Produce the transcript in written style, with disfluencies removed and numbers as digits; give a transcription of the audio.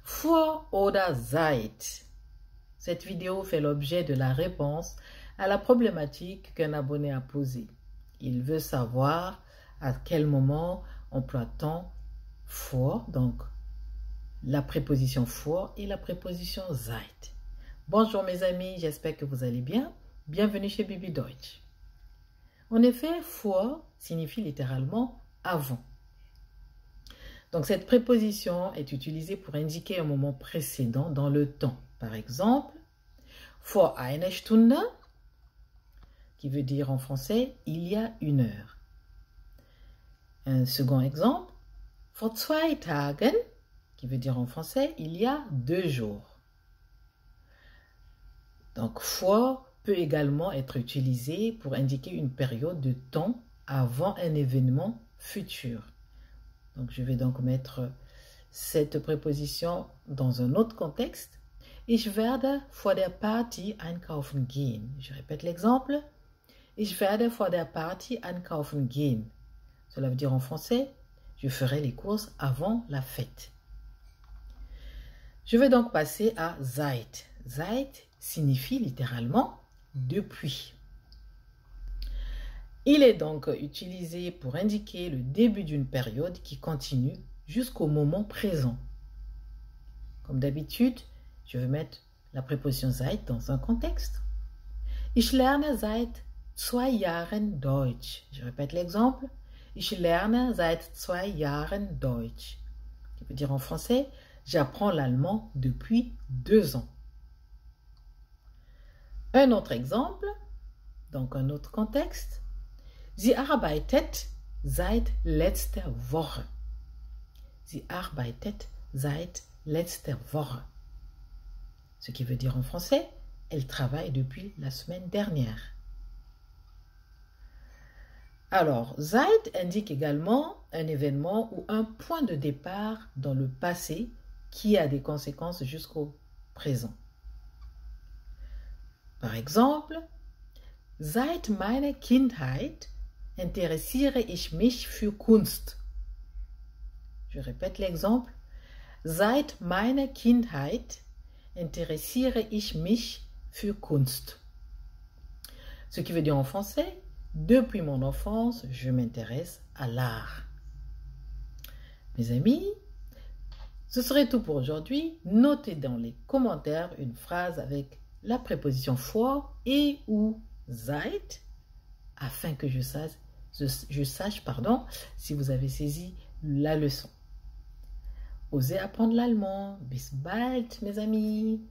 Vor oder seit? Cette vidéo fait l'objet de la réponse à la problématique qu'un abonné a posée. Il veut savoir à quel moment emploie-t-on vor, donc la préposition vor et la préposition seit. Bonjour mes amis, j'espère que vous allez bien. Bienvenue chez Bibi Deutsch. En effet, vor signifie littéralement avant. Donc cette préposition est utilisée pour indiquer un moment précédent dans le temps. Par exemple, vor einer Stunde, qui veut dire en français « il y a une heure ». Un second exemple, vor 2 Tagen, qui veut dire en français « il y a 2 jours ». Donc vor peut également être utilisé pour indiquer une période de temps avant un événement futur. Donc, je vais donc mettre cette préposition dans un autre contexte. Ich werde vor der Party einkaufen gehen. Je répète l'exemple. Ich werde vor der Party einkaufen gehen. Cela veut dire en français, je ferai les courses avant la fête. Je vais donc passer à seit. Seit signifie littéralement depuis. Il est donc utilisé pour indiquer le début d'une période qui continue jusqu'au moment présent. Comme d'habitude, je vais mettre la préposition seit dans un contexte. Ich lerne seit 2 Jahren Deutsch. Je répète l'exemple. Ich lerne seit 2 Jahren Deutsch. Qui veut dire en français, j'apprends l'allemand depuis 2 ans. Un autre exemple, donc un autre contexte. Sie arbeitet seit letzter Woche. Sie arbeitet seit letzter Woche. Ce qui veut dire en français, elle travaille depuis la semaine dernière. Alors, seit indique également un événement ou un point de départ dans le passé qui a des conséquences jusqu'au présent. Par exemple, seit meiner Kindheit interessiere ich mich für Kunst. Je répète l'exemple. Seit meiner Kindheit interessiere ich mich für Kunst. Ce qui veut dire en français, depuis mon enfance, je m'intéresse à l'art. Mes amis, ce serait tout pour aujourd'hui. Notez dans les commentaires une phrase avec la préposition vor et ou seit afin que je sache si vous avez saisi la leçon. Osez apprendre l'allemand. Bis bald, mes amis.